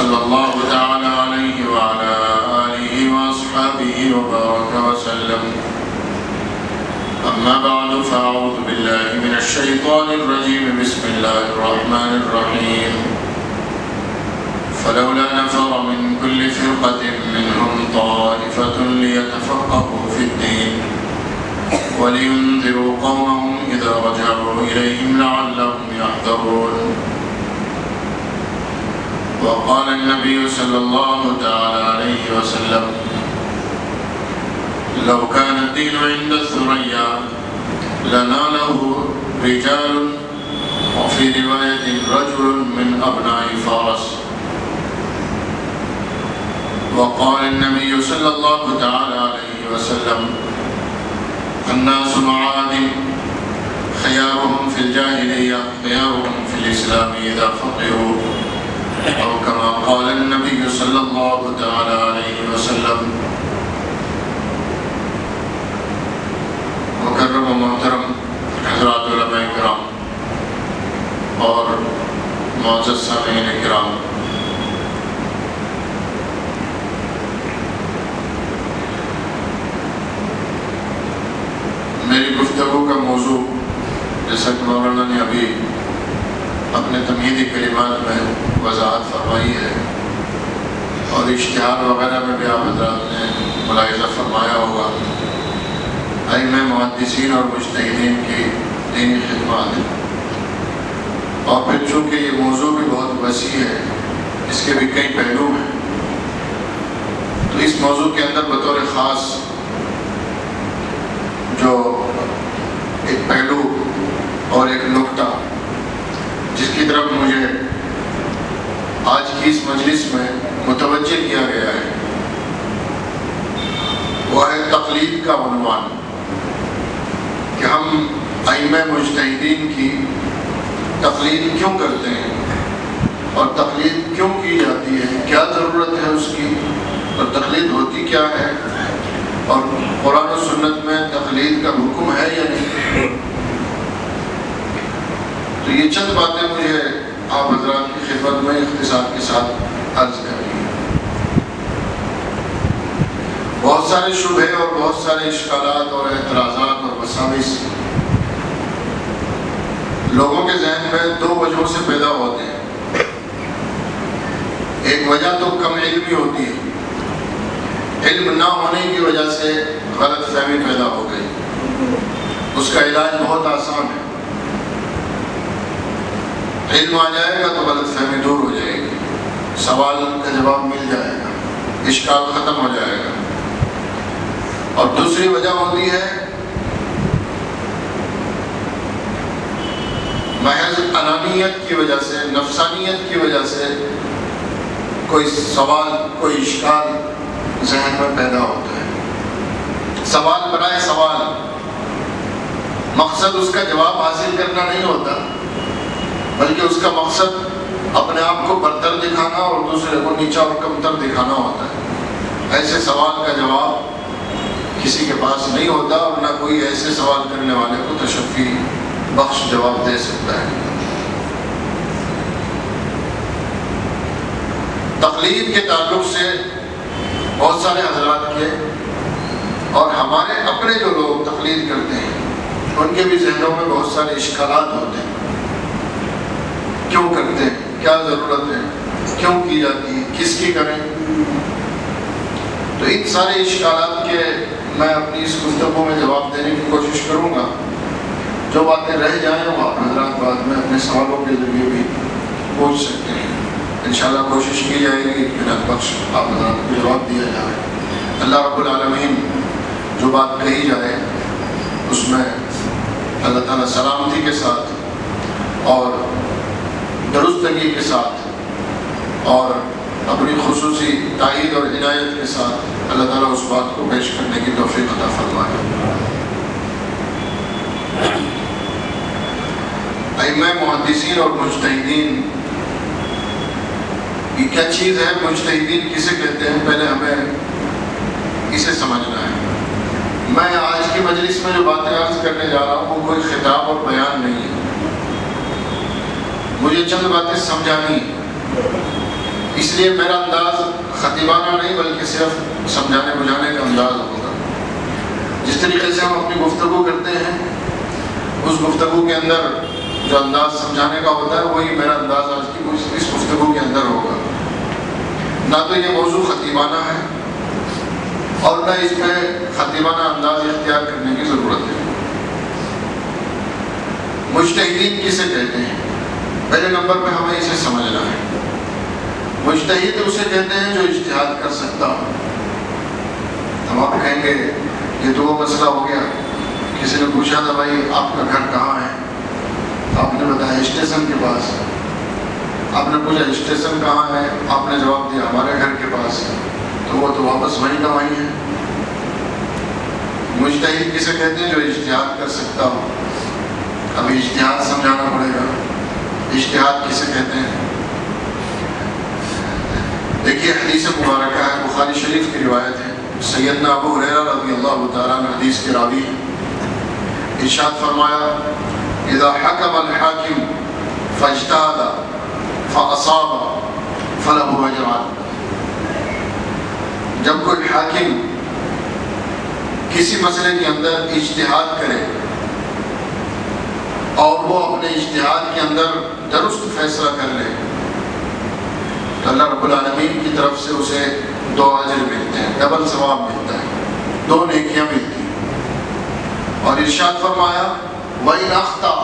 صلی اللہ تعالی علیہ وعلی آلہ واصحابہ وبارک وسلم اما بعد فاعوذ باللہ من الشیطان الرجیم بسم اللہ الرحمن الرحیم فلولا نفر من كل فرقة منهم طائفة ليتفقهوا في الدين ولينذروا قومهم إذا رجعوا إليهم لعلهم يحذرون وقال النبي صلى الله تعالى عليه وسلم لو كان الدين عند الثريا لناله رجال وفي رواية رجل من أبناء فارس وقال النبي صلى الله تعالى عليه وسلم الناس معادن خيارهم في الجاهلية خيارهم في الإسلام إذا فقهوا أو كما قال النبي صلى الله تعالى عليه وسلم مکرم و محترم حضرات علماء کرام اور معزز سامعین کرام، میری گفتگو کا موضوع جیسا کہ مولانا نے ابھی اپنے تمہیدی کلمات میں وضاحت فرمائی ہے اور اشتہار وغیرہ میں بھی آپ حضرات نے ملاحظہ فرمایا ہوگا، ائمہ محدثین اور مجتہدین کی دینی خدمات ہے۔ اور پھر چونکہ یہ موضوع بھی بہت وسیع ہے، اس کے بھی کئی پہلو ہیں، تو اس موضوع کے اندر بطور خاص جو ایک پہلو اور ایک نقطہ جس کی طرف مجھے آج کی اس مجلس میں متوجہ کیا گیا ہے، وہ ہے تقلید کا عنوان، کہ ہم ائمہ مجتہدین کی تقلید کیوں کرتے ہیں اور تقلید کیوں کی جاتی ہے، کیا ضرورت ہے اس کی، اور تقلید ہوتی کیا ہے، اور قرآن و سنت میں تقلید کا حکم ہے یا نہیں۔ تو یہ چند باتیں مجھے آپ حضرات کی خدمت میں اختصار کے ساتھ عرض کرنی ہے۔ بہت سارے شبہے اور بہت سارے اشکالات اور اعتراضات اور وساوس لوگوں کے ذہن میں دو وجہوں سے پیدا ہوتے ہیں۔ ایک وجہ تو کم علمی ہوتی ہے، علم نہ ہونے کی وجہ سے غلط فہمی پیدا ہو گئی، اس کا علاج بہت آسان ہے، علم آ جائے گا تو غلط فہمی دور ہو جائے گی، سوال کا جواب مل جائے گا، اشکال ختم ہو جائے گا۔ اور دوسری وجہ ہوتی ہے محض انانیت کی وجہ سے، نفسانیت کی وجہ سے کوئی سوال، کوئی اشکال ذہن میں پیدا ہوتا ہے، سوال برائے سوال، مقصد اس کا جواب حاصل کرنا نہیں ہوتا، بلکہ اس کا مقصد اپنے آپ کو برتر دکھانا اور دوسرے کو نیچا اور کمتر دکھانا ہوتا ہے۔ ایسے سوال کا جواب کسی کے پاس نہیں ہوتا، اور نہ کوئی ایسے سوال کرنے والے کو تشفی بخش جواب دے سکتا ہے۔ تقلید کے تعلق سے بہت سارے حضرات کے اور ہمارے اپنے جو لوگ تقلید کرتے ہیں ان کے بھی ذہنوں میں بہت سارے اشکالات ہوتے ہیں، کیوں کرتے ہیں، کیا ضرورت ہے، کیوں کی جاتی ہے، کس کی کریں۔ تو ان سارے اشکالات کے میں اپنی اس گفتگو میں جواب دینے کی کوشش کروں گا۔ جو باتیں رہ جائیں وہ آپ حضرات بعد میں اپنے سوالوں کے ذریعے بھی پوچھ سکتے ہیں، انشاءاللہ کوشش کی جائے گی کہ نت بخش آپ حضرات کو جواب دیا جائے۔ اللہ رب العالمین جو بات کہی جائے اس میں اللہ تعالیٰ سلامتی کے ساتھ اور درستگی کے ساتھ اور اپنی خصوصی تائید اور عنایت کے ساتھ اللہ تعالیٰ اس بات کو پیش کرنے کی توفیق عطا فرمائے۔ ائمہ محدثین اور مجتہدین، یہ کیا چیز ہے، مجتہدین کسے کہتے ہیں، پہلے ہمیں اسے سمجھنا ہے۔ میں آج کی مجلس میں جو باتیں عرض کرنے جا رہا ہوں وہ کوئی خطاب اور بیان نہیں ہے، مجھے چند باتیں سمجھانی ہیں، اس لیے میرا انداز خطیبانہ نہیں بلکہ صرف سمجھانے بجھانے کا انداز ہوگا۔ جس طریقے سے ہم اپنی گفتگو کرتے ہیں اس گفتگو کے اندر جو انداز سمجھانے کا ہوتا ہے وہی میرا انداز آج کی اس گفتگو کے اندر ہوگا۔ نہ تو یہ موضوع خطیبانہ ہے اور نہ اس میں خطیبانہ انداز اختیار کرنے کی ضرورت ہے۔ مجتہدین کسے کہتے ہیں؟ پہلے نمبر پہ ہمیں اسے سمجھنا ہے۔ مجتہد اسے کہتے ہیں جو اجتہاد کر سکتا ہو۔ ہم آپ کہیں گے یہ تو وہ مسئلہ ہو گیا، کسی نے پوچھا تھا بھائی آپ کا گھر کہاں ہے؟ آپ نے بتایا اسٹیشن کے پاس۔ آپ نے پوچھا اسٹیشن کہاں ہے؟ آپ نے جواب دیا ہمارے گھر کے پاس، تو وہ تو واپس وہیں کا وہیں ہے۔ مجتہد کسے کہتے ہیں جو اجتہاد کر سکتا ہو؟ اب اجتہاد سمجھانا پڑے گا، اجتہاد کسے کہتے ہیں؟ دیکھیے حدیث مبارکہ ہے، بخاری شریف کی روایت ہے، سیدنا ابو ہریرہ رضی اللہ تعالیٰ عنہ حدیث کے راوی ہیں۔ ارشاد فرمایا اذا حکم الحاکم فاجتہد فاصاب فلہ اجران۔ جب کوئی حاکم کسی مسئلے کے اندر اجتہاد کرے اور وہ اپنے اجتہاد کے اندر درست فیصلہ کر لے تو اللہ رب العالمین کی طرف سے اسے 2 اجر ملتے ہیں، ڈبل ثواب ملتا ہے، 2 نیکیاں ملتی ہیں۔ اور ارشاد فرمایا وَإِنْ أَخْطَأَ،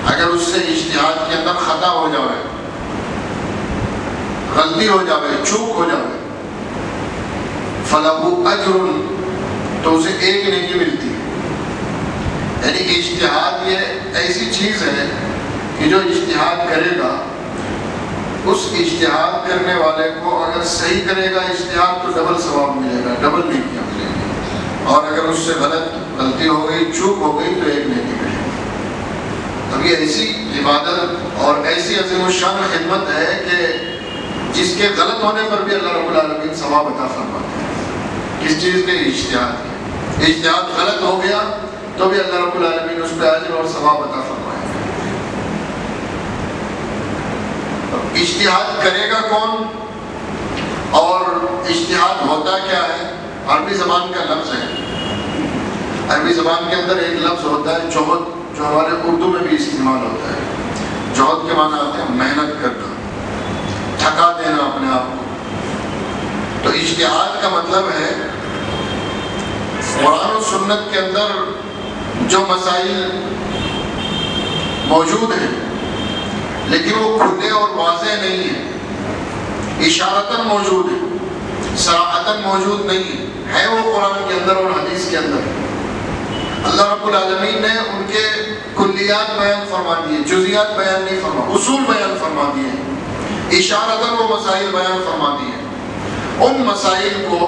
اگر اس سے اجتہاد کے اندر خطا ہو جائے، غلطی ہو جائے، چوک ہو جائے، فَلَهُ أَجْرٌ، تو اسے 1 نیکی ملتی ہے۔ یعنی اجتہاد یہ ایسی چیز ہے کہ جو اجتہاد کرے گا اس اجتہاد کرنے والے کو اگر صحیح کرے گا اجتہاد تو ڈبل ثواب ملے گا، ڈبل نیکیاں ملے گی، اور اگر اس سے غلطی ہو گئی، چوک ہو گئی تو 1 نیکی ملے گی۔ اب یہ ایسی عبادت اور ایسی عظیم الشان خدمت ہے کہ جس کے غلط ہونے پر بھی اللہ رب العالمین ثواب عطا فرماتے ہیں۔ کس چیز کے؟ اجتہاد کے۔ اجتہاد غلط ہو گیا تو بھی اللہ رب العالمین اس پہ اجر اور ثواب عطا فرمائے۔ اجتہاد کرے گا کون اور اجتہاد ہوتا کیا ہے؟ عربی زبان کا لفظ ہے۔ عربی زبان کے اندر ایک لفظ ہوتا ہے جہد، جو ہمارے اردو میں بھی استعمال ہوتا ہے۔ جہد کے معنی آتے ہیں محنت کرنا، تھکا دینا اپنے آپ کو۔ تو اجتہاد کا مطلب ہے قرآن و سنت کے اندر جو مسائل موجود ہیں لیکن وہ کھلے اور واضح نہیں ہیں، اشارتاً موجود ہیں، صراحتاً موجود نہیں ہے وہ قرآن کے اندر اور حدیث کے اندر۔ اللہ رب العالمین نے ان کے کلیات بیان فرما دیے، جزیات بیان نہیں فرما، اصول بیان فرما دیے، اشارتاً وہ مسائل بیان فرما دیے۔ ان مسائل کو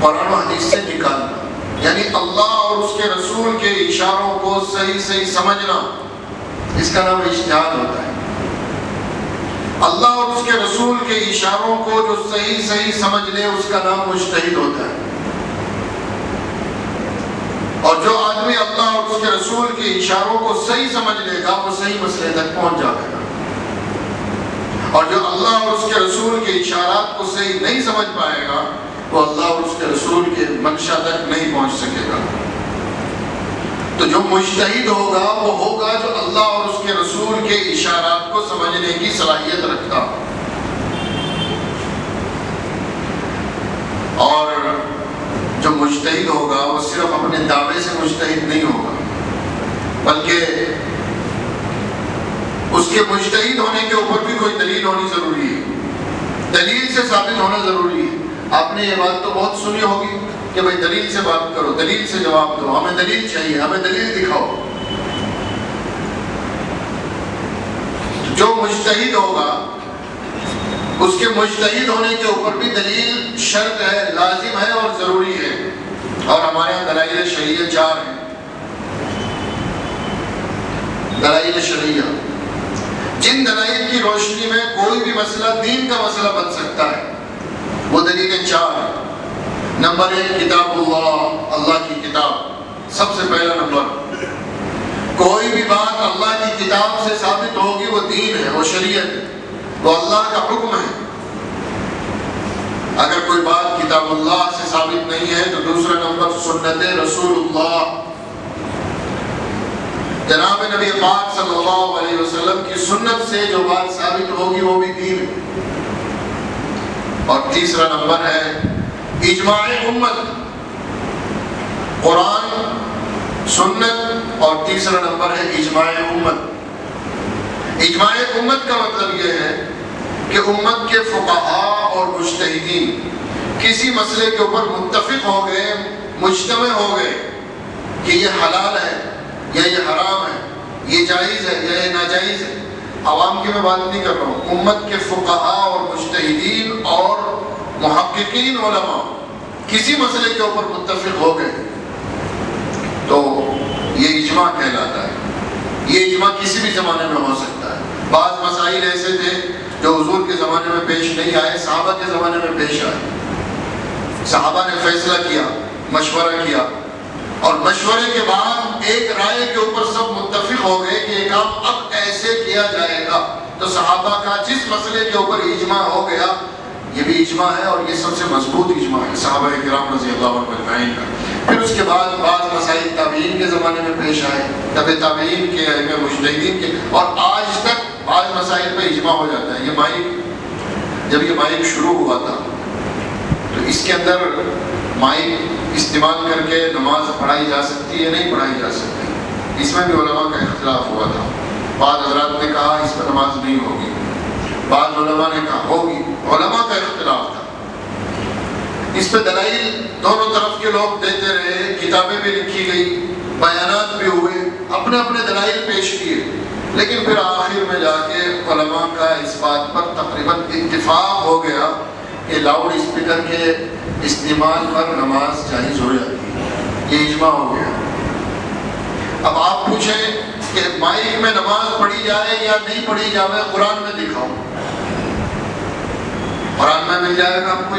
قرآن و حدیث سے نکالنا، یعنی اللہ اور اس کے رسول کے اشاروں کو صحیح سمجھنا، اس کا نام اجتہاد ہوتا ہے۔ اللہ اور اس کے رسول کے اشاروں کو جو صحیح سمجھ لے اس کا نام مجتہد ہوتا ہے۔ اور جو آدمی اللہ اور اس کے رسول کے اشاروں کو صحیح سمجھ لے گا وہ صحیح مسئلے تک پہنچ جائے گا، اور جو اللہ اور اس کے رسول کے اشارات کو صحیح نہیں سمجھ پائے گا وہ اللہ اور اس کے رسول کے منشا تک نہیں پہنچ سکے گا۔ تو جو مجتہد ہوگا وہ ہوگا جو اللہ اور اس کے رسول کے اشارات کو سمجھنے کی صلاحیت رکھتا ہو، اور جو مجتہد ہوگا وہ صرف اپنے دعوے سے مجتہد نہیں ہوگا بلکہ اس کے مجتہد ہونے کے اوپر بھی کوئی دلیل ہونی ضروری ہے، دلیل سے ثابت ہونا ضروری ہے۔ آپ نے یہ بات تو بہت سنی ہوگی کہ بھائی دلیل سے بات کرو، دلیل سے جواب دو، ہمیں دلیل چاہیے، ہمیں دلیل دکھاؤ۔ جو مجتہد ہوگا اس کے مجتہد ہونے کے اوپر بھی دلیل شرط ہے، لازم ہے اور ضروری ہے، اور ہمارے یہاں دلائل شرعیہ 4 ہیں۔ دلائل شرعیہ جن دلائل کی روشنی میں کوئی بھی مسئلہ دین کا مسئلہ بن سکتا ہے وہ دلیلیں 4 ہیں۔ نمبر 1 کتاب اللہ، اللہ کی کتاب، سب سے پہلا نمبر۔ کوئی بھی بات اللہ کی کتاب سے ثابت ہوگی وہ دین ہے، وہ شریعت ہے۔ وہ اللہ کا حکم ہے. اگر کوئی بات کتاب اللہ سے ثابت نہیں ہے تو دوسرا نمبر سنت رسول اللہ، جناب نبی پاک صلی اللہ علیہ وسلم کی سنت سے جو بات ثابت ہوگی وہ بھی دین. اور تیسرا نمبر ہے اجماع امت، قرآن، سنت، اور تیسرا نمبر ہے اجماع امت. اجماع امت کا مطلب یہ ہے کہ امت کے فقہاء اور مجتہدین کسی مسئلے کے اوپر متفق ہو گئے، مجتمع ہو گئے کہ یہ حلال ہے یا یہ حرام ہے، یہ جائز ہے یا یہ ناجائز ہے. عوام کی میں بات نہیں کر رہا ہوں، امت کے فقہاء اور مجتہدین اور محققین علماء کسی مسئلے کے اوپر متفق ہو گئے تو یہ اجماع کہلاتا ہے. یہ اجماع کسی بھی زمانے میں ہو سکتا ہے. بعض مسائل ایسے تھے جو حضور کے زمانے میں پیش نہیں آئے، صحابہ کے زمانے میں پیش آئے. صحابہ نے فیصلہ کیا، مشورہ کیا، اور مشورے کے بعد ایک رائے کے اوپر سب متفق ہو گئے کہ یہ کام اب ایسے کیا جائے گا. تو صحابہ کا جس مسئلے کے اوپر اجماع ہو گیا یہ بھی اجماع ہے، اور یہ سب سے مضبوط اجماع ہے صحابہ کرام رضی اللہ عنہ اجمعین کا. پھر اس کے بعد بعض مسائل تابعین کے زمانے میں پیش آئے، تب تابعین کے ائمہ مجتہدین کے، اور آج تک بعض مسائل پہ اجماع ہو جاتا ہے. جب یہ مائک شروع ہوا تھا تو اس کے اندر مائک استعمال کر کے نماز پڑھائی جا سکتی ہے نہیں پڑھائی جا سکتی، اس میں بھی علماء کا اختلاف ہوا تھا. بعض حضرات نے کہا اس پر نماز نہیں ہوگی، بعض علماء نے کہا ہوگی. علماء کا اختلاف تھا. اس پہ دلائل دونوں طرف کے لوگ دیتے رہے، کتابیں بھی لکھی گئی، بیانات بھی ہوئے، اپنے اپنے دلائل پیش کیے. لیکن پھر آخر میں جا کے علماء کا اس بات پر تقریباً اتفاق ہو گیا کہ لاؤڈ اسپیکر کے استعمال پر نماز جائز ہو جاتی ہے. یہ اجماع ہو گیا. اب آپ پوچھیں کہ مائک میں نماز پڑھی جائے یا نہیں پڑھی جائے، قرآن میں دکھاؤ. قرآن میں مل جائے گا آپ کو.